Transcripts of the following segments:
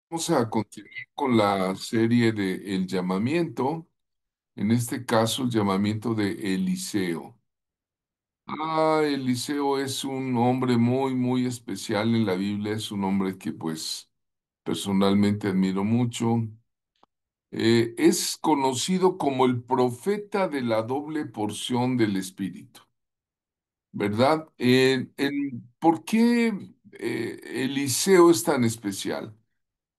Vamos a continuar con la serie de El llamamiento, en este caso el llamamiento de Eliseo. Eliseo es un hombre muy especial en la Biblia, es un hombre que pues personalmente admiro mucho. Es conocido como el profeta de la doble porción del Espíritu, ¿verdad? ¿Por qué Eliseo es tan especial?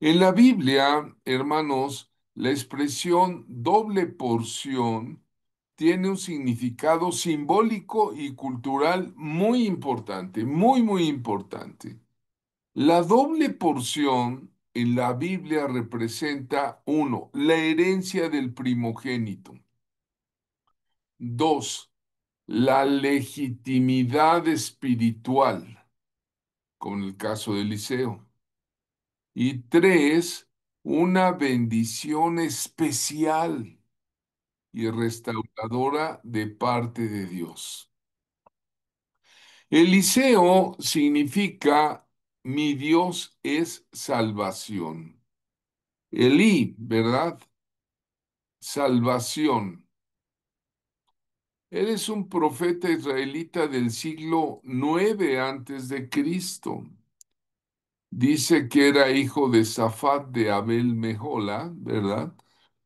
En la Biblia, hermanos, la expresión doble porción tiene un significado simbólico y cultural muy importante, muy importante. La doble porción en la Biblia representa, uno, la herencia del primogénito; dos, la legitimidad espiritual, como en el caso de Eliseo; y tres, una bendición especial y restauradora de parte de Dios. Eliseo significa mi Dios es salvación. Elí, ¿verdad? Salvación. Eres un profeta israelita del siglo 9 antes de Cristo. Dice que era hijo de Safat de Abel Mejola, ¿verdad?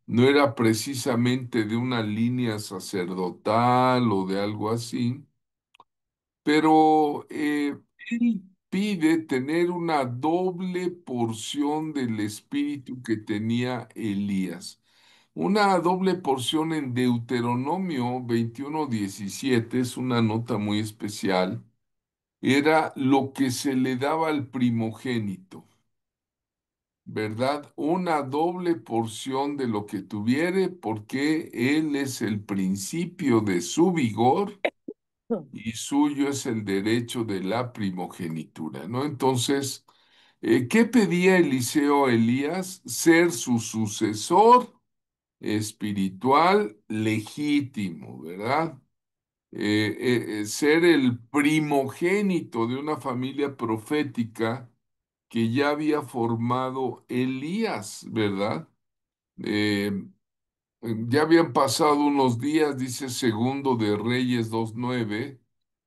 No era precisamente de una línea sacerdotal o de algo así, pero él pide tener una doble porción del espíritu que tenía Elías. Una doble porción en Deuteronomio 21:17 es una nota muy especial. Era lo que se le daba al primogénito. ¿Verdad? Una doble porción de lo que tuviere, porque Él es el principio de su vigor y suyo es el derecho de la primogenitura, ¿no? Entonces, ¿qué pedía Eliseo a Elías? Ser su sucesor espiritual legítimo, ¿verdad? Ser el primogénito de una familia profética que ya había formado Elías, ¿verdad? Eh, ya habían pasado unos días, dice Segundo de Reyes 2:9,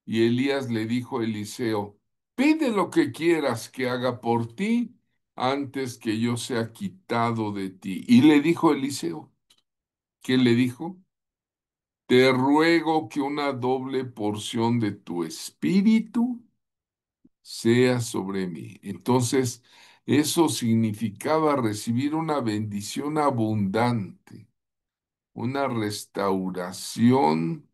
y Elías le dijo a Eliseo: pide lo que quieras que haga por ti antes que yo sea quitado de ti. Y le dijo Eliseo, ¿qué le dijo? Te ruego que una doble porción de tu espíritu sea sobre mí. Entonces, eso significaba recibir una bendición abundante, una restauración,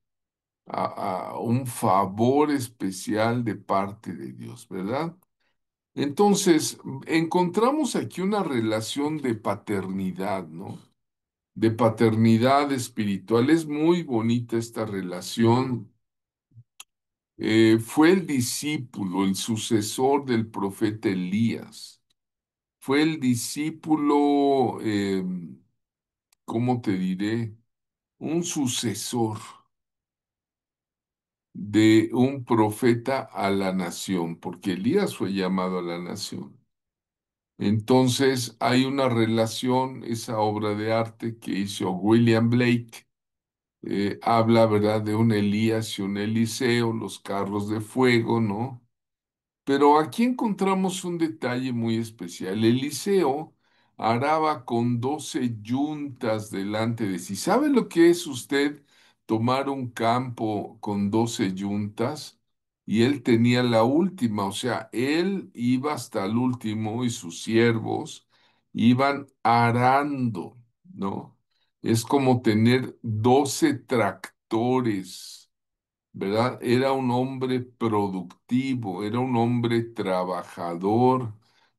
a un favor especial de parte de Dios, ¿verdad? Entonces, encontramos aquí una relación de paternidad, ¿no? De paternidad espiritual. Es muy bonita esta relación. Fue el discípulo, el sucesor del profeta Elías. Fue el discípulo, ¿cómo te diré? Un sucesor de un profeta a la nación, porque Elías fue llamado a la nación. Entonces hay una relación, esa obra de arte que hizo William Blake, habla, ¿verdad?, de un Elías y un Eliseo, los carros de fuego, ¿no? Pero aquí encontramos un detalle muy especial. Eliseo araba con 12 yuntas delante de sí. ¿Sabe lo que es usted tomar un campo con 12 yuntas? Y él tenía la última, o sea, él iba hasta el último y sus siervos iban arando, ¿no? Es como tener 12 tractores, ¿verdad? Era un hombre productivo, era un hombre trabajador,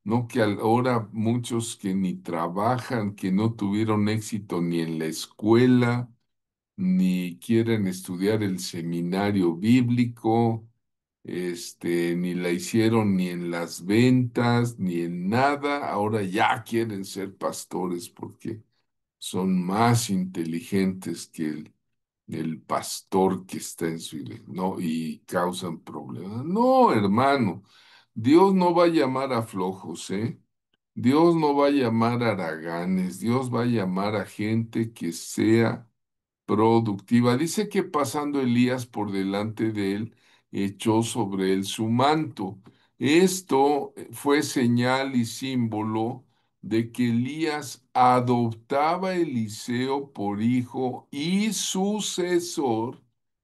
no que ahora muchos que ni trabajan, que no tuvieron éxito ni en la escuela, ni quieren estudiar el seminario bíblico, ni la hicieron ni en las ventas, ni en nada, ahora ya quieren ser pastores porque son más inteligentes que el pastor que está en su iglesia, ¿no? Y causan problemas. No, hermano, Dios no va a llamar a flojos, ¿eh? Dios no va a llamar a haraganes, Dios va a llamar a gente que sea productiva. Dice que pasando Elías por delante de él, echó sobre él su manto. Esto fue señal y símbolo de que Elías adoptaba a Eliseo por hijo y sucesor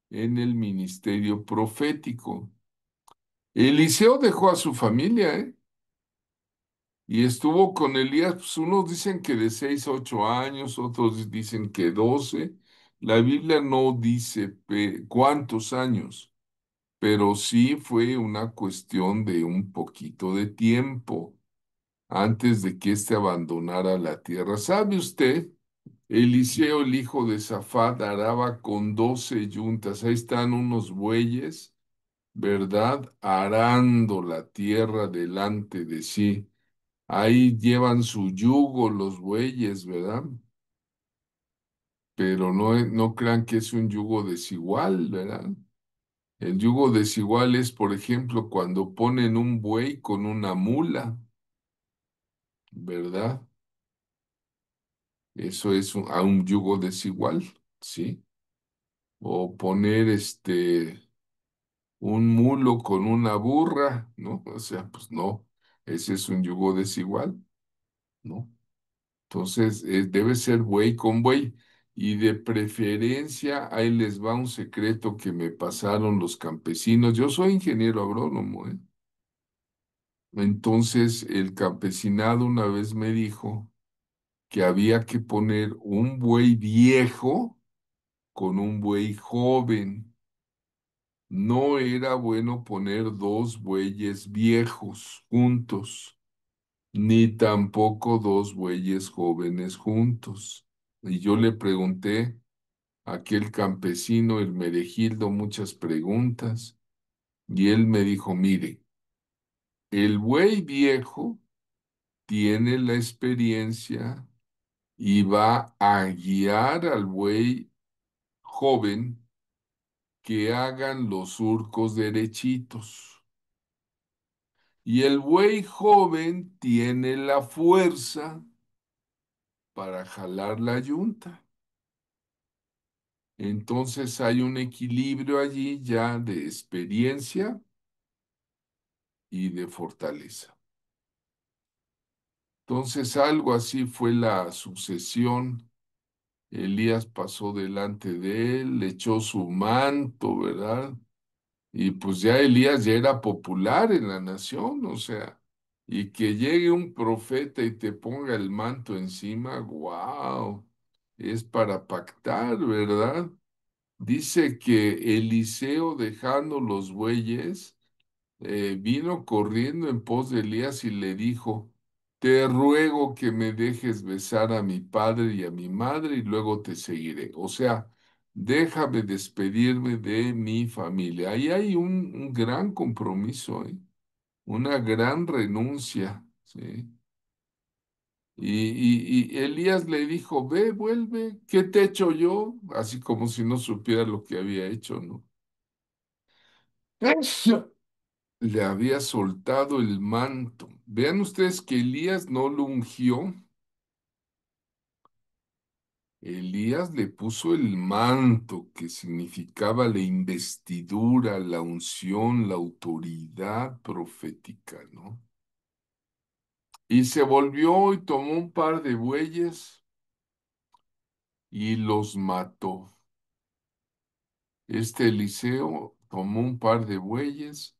en el ministerio profético. Eliseo dejó a su familia, ¿eh? Y estuvo con Elías, pues unos dicen que de 6 a 8 años, otros dicen que 12. La Biblia no dice cuántos años, pero sí fue una cuestión de un poquito de tiempo antes de que éste abandonara la tierra. ¿Sabe usted? Eliseo, el hijo de Safat, araba con 12 yuntas. Ahí están unos bueyes, ¿verdad? Arando la tierra delante de sí. Ahí llevan su yugo los bueyes, ¿verdad? Pero no, no crean que es un yugo desigual, ¿verdad? El yugo desigual es, por ejemplo, cuando ponen un buey con una mula, ¿verdad? Eso es a un yugo desigual, ¿sí? O poner un mulo con una burra, ¿no? O sea, pues no, ese es un yugo desigual, ¿no? Entonces, debe ser buey con buey. Y de preferencia, ahí les va un secreto que me pasaron los campesinos. Yo soy ingeniero agrónomo, ¿eh? Entonces, el campesinado una vez me dijo que había que poner un buey viejo con un buey joven. No era bueno poner dos bueyes viejos juntos, ni tampoco dos bueyes jóvenes juntos. Y yo le pregunté a aquel campesino, el Meregildo, muchas preguntas, y él me dijo, mire, el buey viejo tiene la experiencia y va a guiar al buey joven que hagan los surcos derechitos. Y el buey joven tiene la fuerza para jalar la yunta. Entonces hay un equilibrio allí ya de experiencia y de fortaleza. Entonces algo así fue la sucesión. Elías pasó delante de él, le echó su manto, ¿verdad? Y pues ya Elías ya era popular en la nación, o sea, y que llegue un profeta y te ponga el manto encima, wow, es para pactar, ¿verdad? Dice que Eliseo dejando los bueyes, vino corriendo en pos de Elías y le dijo, te ruego que me dejes besar a mi padre y a mi madre y luego te seguiré. O sea, déjame despedirme de mi familia. Ahí hay un gran compromiso, ¿eh? Una gran renuncia, ¿sí? Y Elías le dijo, ve, vuelve, ¿qué te he hecho yo? Así como si no supiera lo que había hecho, ¿no? Le había soltado el manto. Vean ustedes que Elías no lo ungió. Elías le puso el manto, que significaba la investidura, la unción, la autoridad profética, ¿no? Y se volvió y tomó un par de bueyes y los mató. Este Eliseo tomó un par de bueyes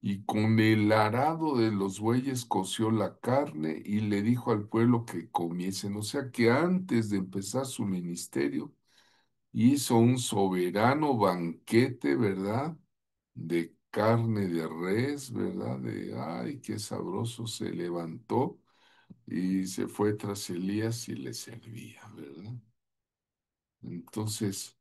y con el arado de los bueyes coció la carne y le dijo al pueblo que comiesen. O sea que antes de empezar su ministerio hizo un soberano banquete, ¿verdad? De carne de res, ¿verdad? Ay, qué sabroso se levantó y se fue tras Elías y le servía, ¿verdad? Entonces,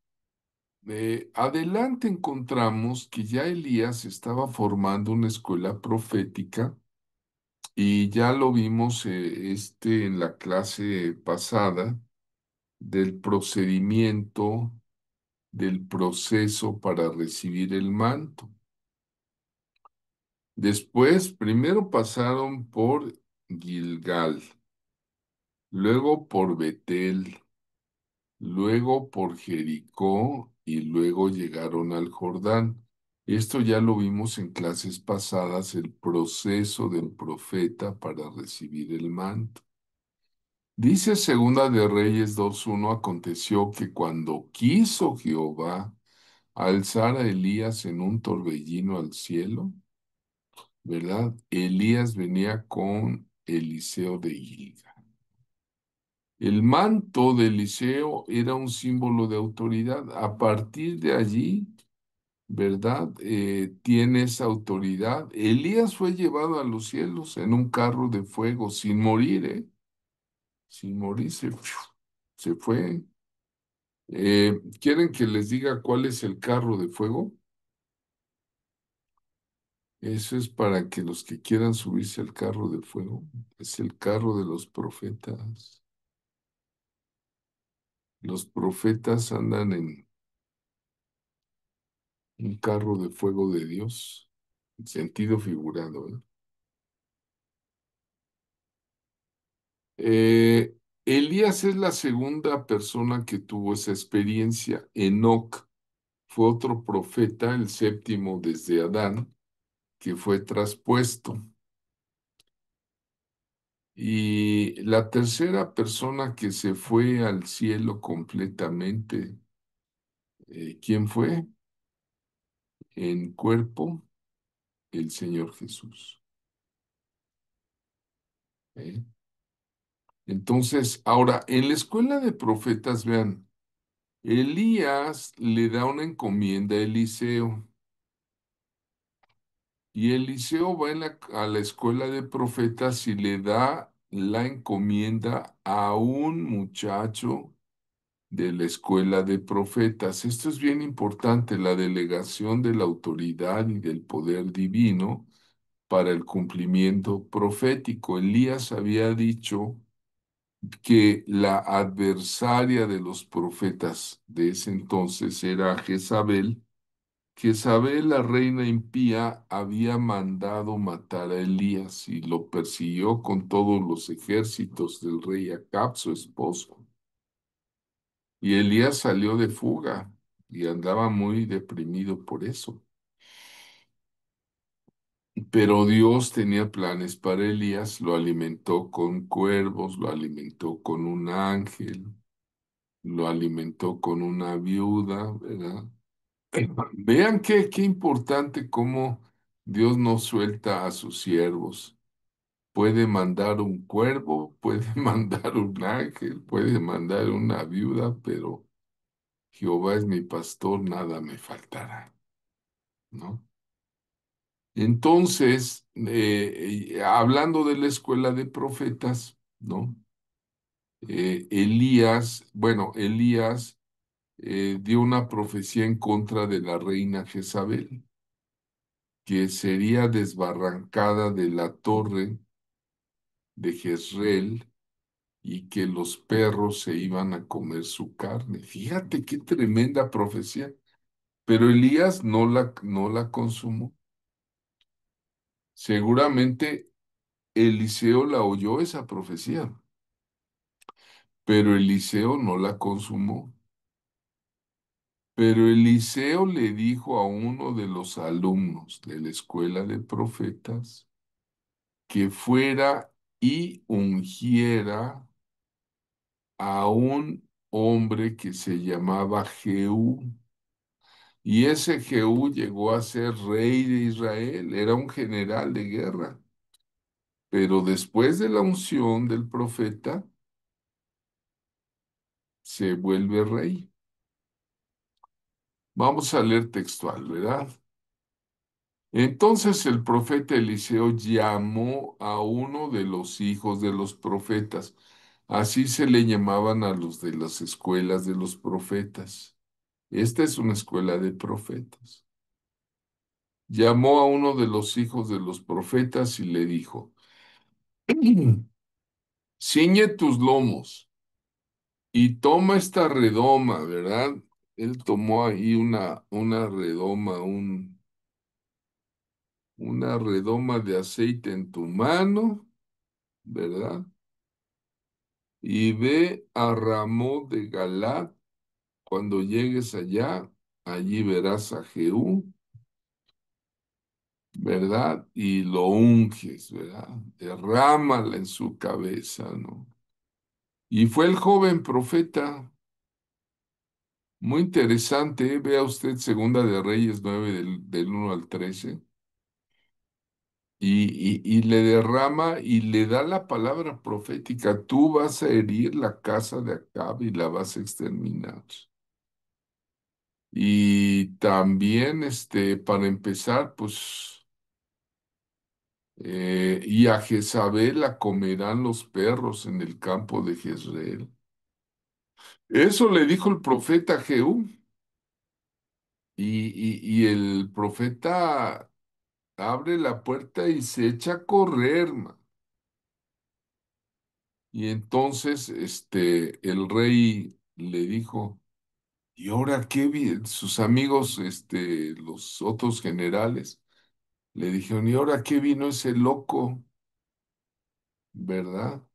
adelante encontramos que ya Elías estaba formando una escuela profética. Y ya lo vimos en la clase pasada del procedimiento, del proceso para recibir el manto. Después, primero pasaron por Gilgal, luego por Betel, luego por Jericó y luego llegaron al Jordán. Esto ya lo vimos en clases pasadas, el proceso del profeta para recibir el manto. Dice Segunda de Reyes 2:1, aconteció que cuando quiso Jehová alzar a Elías en un torbellino al cielo, ¿verdad? Elías venía con Eliseo de Gilgal. El manto de Eliseo era un símbolo de autoridad. A partir de allí, ¿verdad? Tiene esa autoridad. Elías fue llevado a los cielos en un carro de fuego sin morir, ¿eh? Sin morir, se fue. ¿Quieren que les diga cuál es el carro de fuego? Eso es para que los que quieran subirse al carro de fuego, es el carro de los profetas. Los profetas andan en un carro de fuego de Dios, en sentido figurado, ¿eh? Eh, Elías es la segunda persona que tuvo esa experiencia. Enoc fue otro profeta, el séptimo desde Adán, que fue traspuesto. Y la tercera persona que se fue al cielo completamente, ¿quién fue? En cuerpo, el Señor Jesús. ¿Eh? Entonces, ahora, en la escuela de profetas, vean, Elías le da una encomienda a Eliseo y Eliseo va a la escuela de profetas y le da la encomienda a un muchacho de la escuela de profetas. Esto es bien importante, la delegación de la autoridad y del poder divino para el cumplimiento profético. Elías había dicho que la adversaria de los profetas de ese entonces era Jezabel. Jezabel, la reina impía, había mandado matar a Elías y lo persiguió con todos los ejércitos del rey Acab, su esposo. Y Elías salió de fuga y andaba muy deprimido por eso. Pero Dios tenía planes para Elías, lo alimentó con cuervos, lo alimentó con un ángel, lo alimentó con una viuda, ¿verdad? Vean qué importante cómo Dios no suelta a sus siervos. Puede mandar un cuervo, puede mandar un ángel, puede mandar una viuda, pero Jehová es mi pastor, nada me faltará, ¿no? Entonces, hablando de la escuela de profetas, ¿no? Elías dio una profecía en contra de la reina Jezabel, que sería desbarrancada de la torre de Jezreel y que los perros se iban a comer su carne. Fíjate qué tremenda profecía. Pero Elías no la consumó. Seguramente Eliseo la oyó esa profecía, pero Eliseo no la consumó. Pero Eliseo le dijo a uno de los alumnos de la escuela de profetas que fuera y ungiera a un hombre que se llamaba Jehú. Y ese Jehú llegó a ser rey de Israel, era un general de guerra. Pero después de la unción del profeta, se vuelve rey. Vamos a leer textual, ¿verdad? Entonces el profeta Eliseo llamó a uno de los hijos de los profetas. Así se le llamaban a los de las escuelas de los profetas. Esta es una escuela de profetas. Llamó a uno de los hijos de los profetas y le dijo, ciñe tus lomos y toma esta redoma, ¿verdad? Él tomó ahí una redoma, una redoma de aceite en tu mano ¿verdad? Y ve a Ramón de Galat. Cuando llegues allá, allí verás a Jehú, ¿verdad? Y lo unges, ¿verdad? Derrámala en su cabeza, ¿no? Y fue el joven profeta, muy interesante, ¿eh? Vea usted Segunda de Reyes 9 del 1 al 13, y le derrama y le da la palabra profética, tú vas a herir la casa de Acab y la vas a exterminar. Y también, para empezar, pues, y a Jezabel la comerán los perros en el campo de Jezreel. Eso le dijo el profeta Jehú. Y el profeta abre la puerta y se echa a correr, man. Y entonces, el rey le dijo, ¿y ahora qué sus amigos, los otros generales, le dijeron, ¿y ahora qué vino ese loco? ¿Verdad?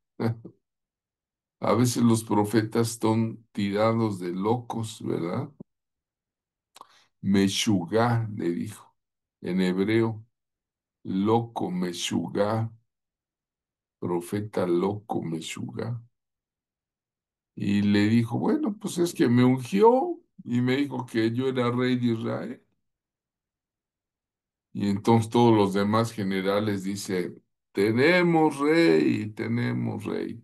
A veces los profetas son tirados de locos, ¿verdad? Meshugá, le dijo, en hebreo, loco, Meshugá, profeta loco, Meshugá. Y le dijo, bueno, pues es que me ungió y me dijo que yo era rey de Israel. Y entonces todos los demás generales dicen, tenemos rey, tenemos rey.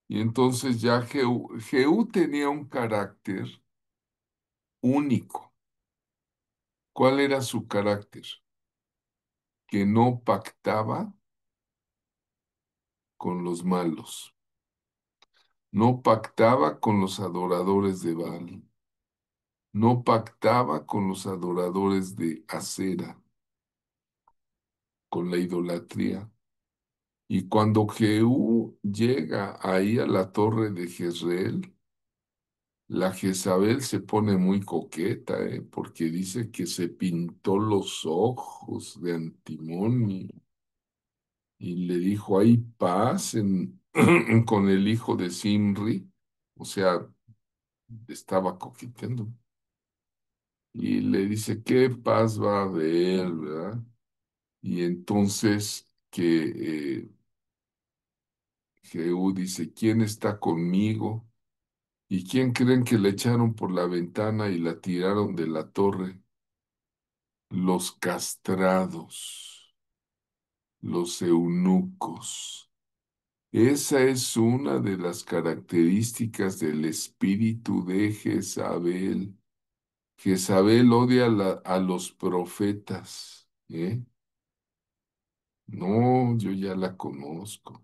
Y entonces ya Jehú tenía un carácter único. ¿Cuál era su carácter? Que no pactaba con los malos, no pactaba con los adoradores de Baal, no pactaba con los adoradores de Acera, con la idolatría. Y cuando Jehú llega ahí a la torre de Jezreel, la Jezabel se pone muy coqueta, porque dice que se pintó los ojos de antimonio y le dijo, hay paz con el hijo de Simri, o sea, estaba coqueteando. Y le dice, ¿qué paz va a haber, verdad? Y entonces Jehú dice, ¿quién está conmigo? ¿Y quién creen que le echaron por la ventana y la tiraron de la torre? Los castrados, los eunucos. Esa es una de las características del espíritu de Jezabel. Jezabel odia a los profetas, ¿eh? No, yo ya la conozco.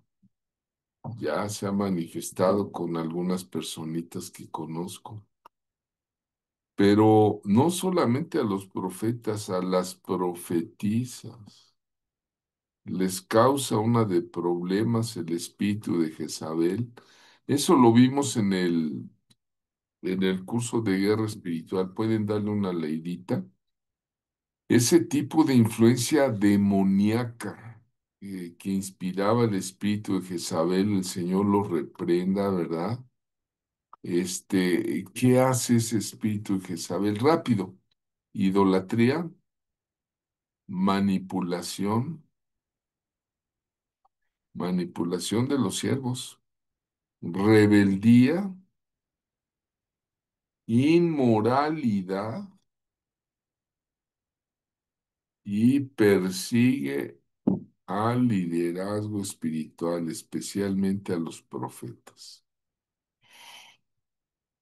Ya se ha manifestado con algunas personitas que conozco. Pero no solamente a los profetas, a las profetisas. Les causa una de problemas el espíritu de Jezabel. Eso lo vimos en el curso de guerra espiritual. Pueden darle una leidita. Ese tipo de influencia demoníaca que inspiraba el espíritu de Jezabel, el Señor lo reprenda, ¿verdad? ¿Qué hace ese espíritu de Jezabel? Rápido. Idolatría, manipulación, manipulación de los siervos, rebeldía, inmoralidad y persigue al liderazgo espiritual, especialmente a los profetas,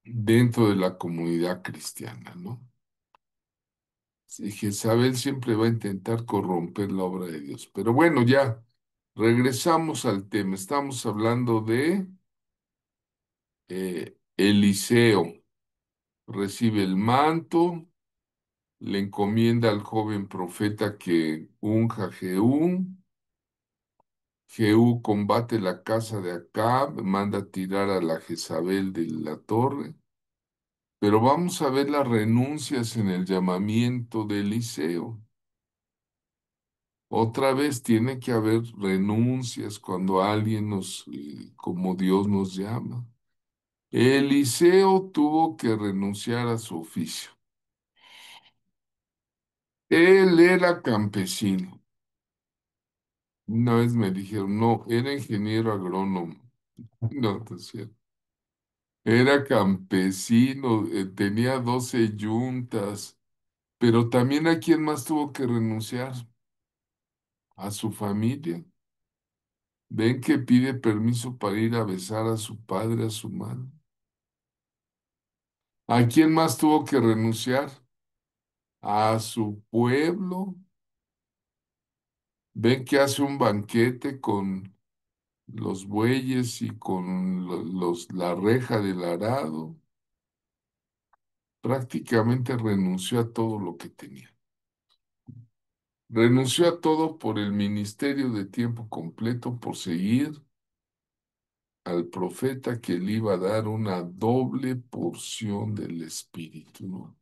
dentro de la comunidad cristiana, ¿no? Sí, Jezabel siempre va a intentar corromper la obra de Dios. Pero bueno, ya regresamos al tema. Estamos hablando de Eliseo. Recibe el manto, le encomienda al joven profeta que unja a Jehú. Jehú combate la casa de Acab, manda tirar a la Jezabel de la torre. Pero vamos a ver las renuncias en el llamamiento de Eliseo. Otra vez tiene que haber renuncias cuando alguien como Dios nos llama. Eliseo tuvo que renunciar a su oficio. Él era campesino. Una vez me dijeron, no, era ingeniero agrónomo. No, no es cierto. Era campesino, tenía 12 yuntas, pero también a quién más tuvo que renunciar, a su familia. Ven que pide permiso para ir a besar a su padre, a su madre. ¿A quién más tuvo que renunciar? A su pueblo. Ven que hace un banquete con los bueyes y con la reja del arado. Prácticamente renunció a todo lo que tenía. Renunció a todo por el ministerio de tiempo completo, por seguir al profeta que le iba a dar una doble porción del Espíritu, ¿no?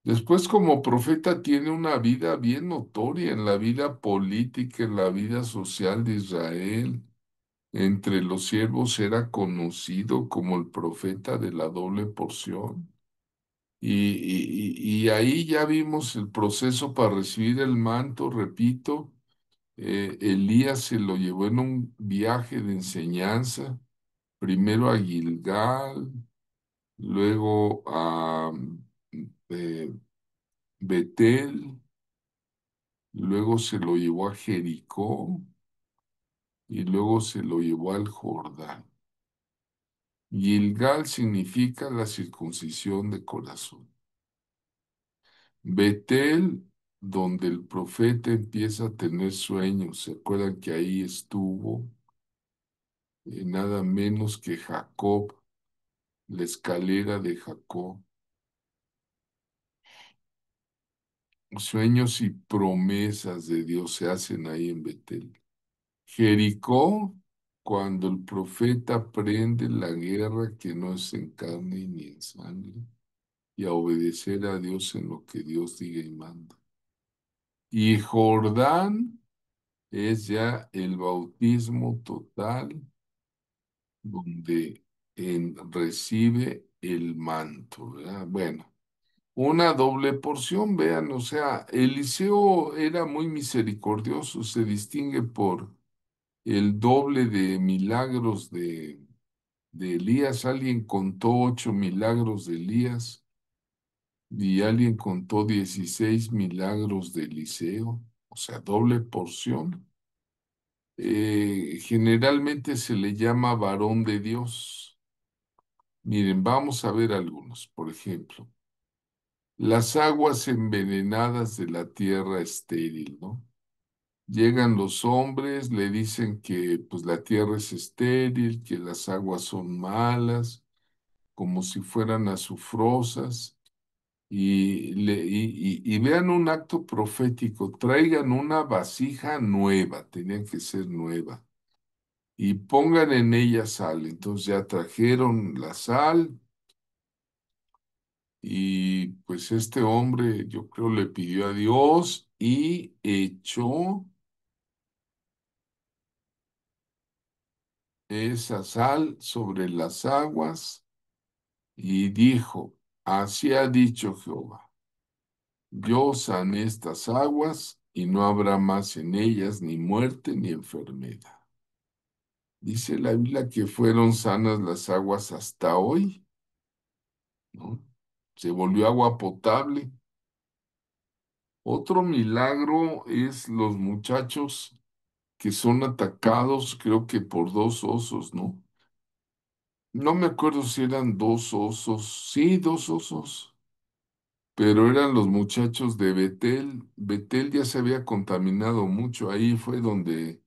Después, como profeta, tiene una vida bien notoria en la vida política, en la vida social de Israel. Entre los siervos era conocido como el profeta de la doble porción. Y ahí ya vimos el proceso para recibir el manto, repito. Elías se lo llevó en un viaje de enseñanza, primero a Gilgal, luego a eh, Betel, luego se lo llevó a Jericó y luego se lo llevó al Jordán. Gilgal significa la circuncisión de corazón. Betel, donde el profeta empieza a tener sueños, ¿se acuerdan que ahí estuvo nada menos que Jacob, la escalera de Jacob? Sueños y promesas de Dios se hacen ahí en Betel. Jericó, cuando el profeta prende la guerra que no es en carne ni en sangre, y a obedecer a Dios en lo que Dios diga y manda. Y Jordán es ya el bautismo total donde recibe el manto, ¿verdad? Bueno, una doble porción, vean, o sea, Eliseo era muy misericordioso, se distingue por el doble de milagros de Elías. Alguien contó 8 milagros de Elías y alguien contó 16 milagros de Eliseo, o sea, doble porción. Generalmente se le llama varón de Dios. Miren, vamos a ver algunos. Por ejemplo, las aguas envenenadas de la tierra estéril, ¿no? Llegan los hombres, le dicen que pues la tierra es estéril, que las aguas son malas, como si fueran azufrosas, y vean un acto profético, traigan una vasija nueva, tenía que ser nueva, y pongan en ella sal. Entonces ya trajeron la sal y pues este hombre yo creo le pidió a Dios y echó esa sal sobre las aguas y dijo, así ha dicho Jehová, yo sané estas aguas y no habrá más en ellas ni muerte ni enfermedad. Dice la Biblia que fueron sanas las aguas hasta hoy, ¿no? Se volvió agua potable. Otro milagro es los muchachos que son atacados, creo que por dos osos, ¿no? No me acuerdo si eran dos osos, sí, dos osos, pero eran los muchachos de Betel. Betel ya se había contaminado mucho, ahí fue donde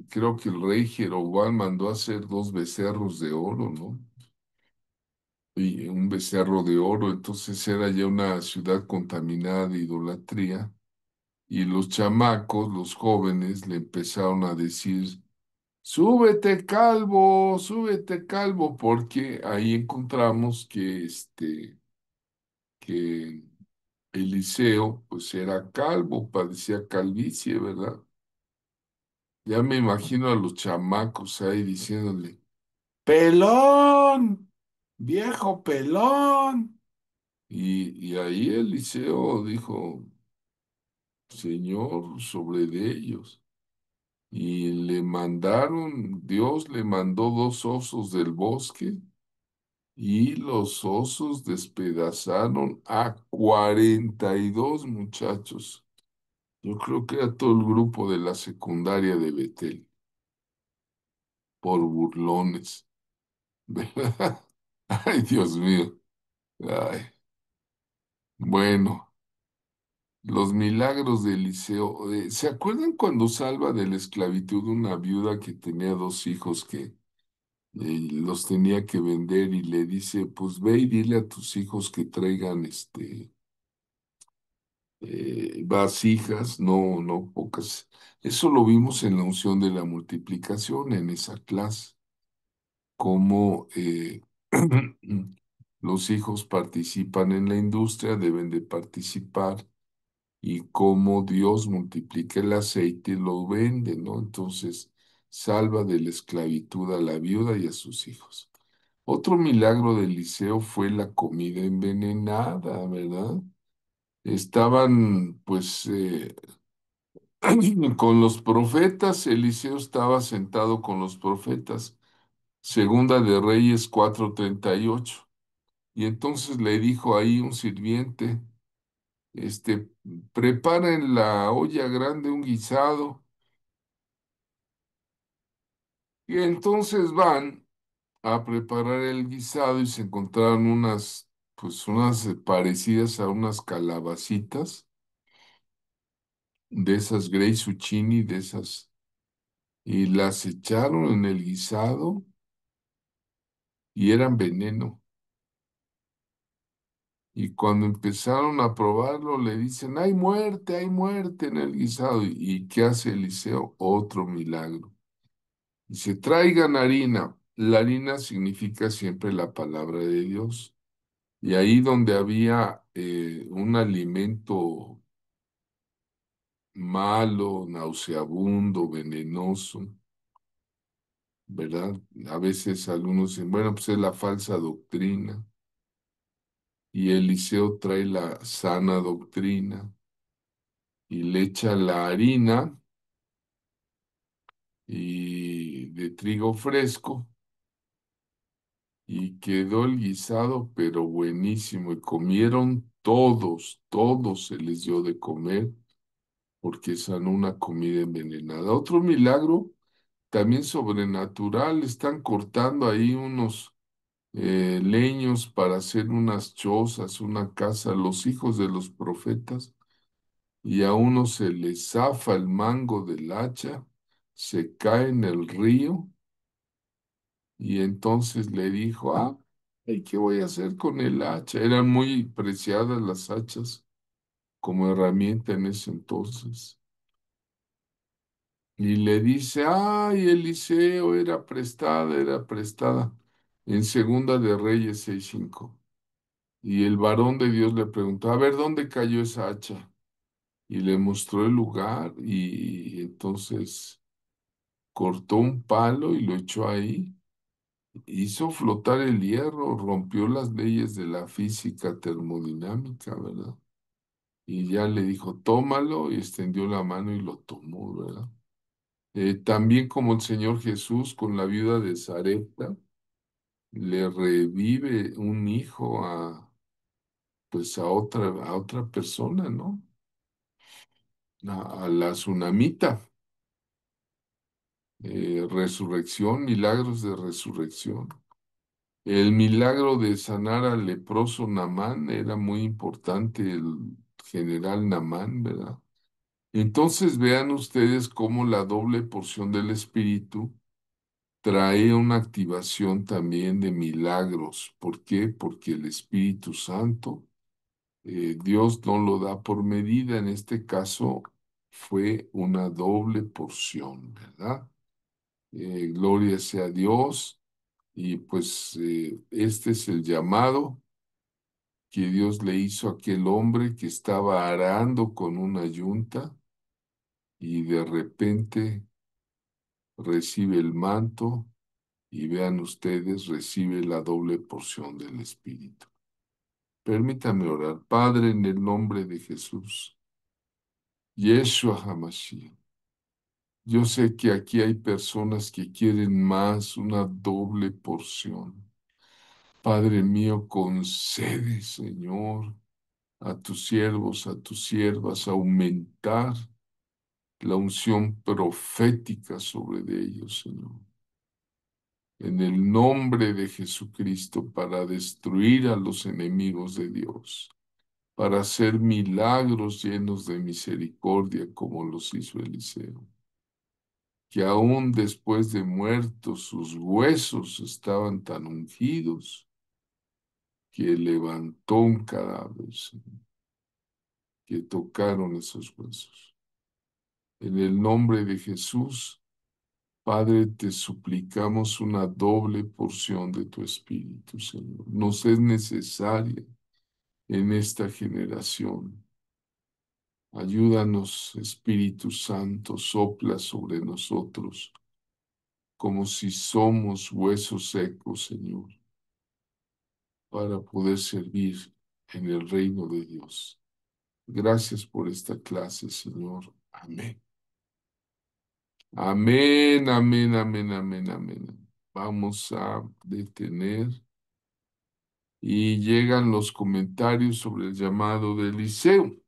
creo que el rey Jeroboam mandó a hacer dos becerros de oro, ¿no? Y un becerro de oro, entonces era ya una ciudad contaminada de idolatría. Y los chamacos, los jóvenes, le empezaron a decir, súbete calvo, porque ahí encontramos que Eliseo, pues era calvo, padecía calvicie, ¿verdad? Ya me imagino a los chamacos ahí diciéndole, pelón, viejo pelón. Y ahí Eliseo dijo, Señor, sobre de ellos. Y le mandaron, Dios le mandó dos osos del bosque y los osos despedazaron a 42 muchachos. Yo creo que era todo el grupo de la secundaria de Betel, por burlones, ¿verdad? Ay, Dios mío. Ay, bueno, los milagros de Eliseo. ¿Se acuerdan cuando salva de la esclavitud una viuda que tenía dos hijos que los tenía que vender y le dice, pues ve y dile a tus hijos que traigan vasijas, no, no pocas. Eso lo vimos en la unción de la multiplicación en esa clase, cómo los hijos participan en la industria, deben de participar y cómo Dios multiplica el aceite y lo vende, ¿no? Entonces, salva de la esclavitud a la viuda y a sus hijos. Otro milagro de Eliseo fue la comida envenenada, ¿verdad? Estaban, pues, con los profetas, Eliseo estaba sentado con los profetas. Segunda de Reyes 4:38. Y entonces le dijo ahí un sirviente, este, prepara en la olla grande un guisado. Y entonces van a preparar el guisado y se encontraron unas, pues unas parecidas a unas calabacitas, de esas Grey Zucchini, de esas, y las echaron en el guisado y eran veneno. Y cuando empezaron a probarlo, le dicen, hay muerte en el guisado. ¿Y qué hace Eliseo? Otro milagro. Dice, traigan harina. La harina significa siempre la palabra de Dios. Y ahí donde había un alimento malo, nauseabundo, venenoso, ¿verdad? A veces algunos dicen, bueno, pues es la falsa doctrina. Y Eliseo trae la sana doctrina y le echa la harina y de trigo fresco y quedó el guisado, pero buenísimo. Y comieron todos, todos se les dio de comer porque sanó una comida envenenada. Otro milagro también sobrenatural, están cortando ahí unos leños para hacer unas chozas, una casa, los hijos de los profetas, y a uno se le zafa el mango del hacha, se cae en el río, y entonces le dijo, ¿y qué voy a hacer con el hacha? Eran muy preciadas las hachas como herramienta en ese entonces. Y le dice, ay, Eliseo, era prestada, era prestada. En Segunda de Reyes 6:5. Y el varón de Dios le preguntó, a ver, ¿dónde cayó esa hacha? Y le mostró el lugar y entonces cortó un palo y lo echó ahí. Hizo flotar el hierro, rompió las leyes de la física termodinámica, ¿verdad? Y ya le dijo, tómalo y extendió la mano y lo tomó, ¿verdad? También como el Señor Jesús con la viuda de Sarepta, le revive un hijo pues a otra persona, ¿no? A la tsunamita, resurrección, milagros de resurrección. El milagro de sanar al leproso Namán era muy importante, el general Namán, ¿verdad? Entonces vean ustedes cómo la doble porción del Espíritu trae una activación también de milagros. ¿Por qué? Porque el Espíritu Santo, Dios no lo da por medida. En este caso fue una doble porción, ¿verdad? Gloria sea a Dios. Y pues este es el llamado que Dios le hizo a aquel hombre que estaba arando con una yunta y de repente recibe el manto y vean ustedes, recibe la doble porción del Espíritu. Permítame orar. Padre, en el nombre de Jesús, Yeshua HaMashiach. Yo sé que aquí hay personas que quieren más, una doble porción. Padre mío, concede, Señor, a tus siervos, a tus siervas, aumentar la unción profética sobre de ellos, Señor. En el nombre de Jesucristo, para destruir a los enemigos de Dios, para hacer milagros llenos de misericordia como los hizo Eliseo, que aún después de muertos sus huesos estaban tan ungidos que levantó un cadáver, Señor, que tocaron esos huesos. En el nombre de Jesús, Padre, te suplicamos una doble porción de tu Espíritu, Señor. Nos es necesaria en esta generación. Ayúdanos, Espíritu Santo, sopla sobre nosotros como si somos huesos secos, Señor, para poder servir en el reino de Dios. Gracias por esta clase, Señor. Amén. Amén, amén, amén, amén, amén. Vamos a detener y llegan los comentarios sobre el llamado de Eliseo.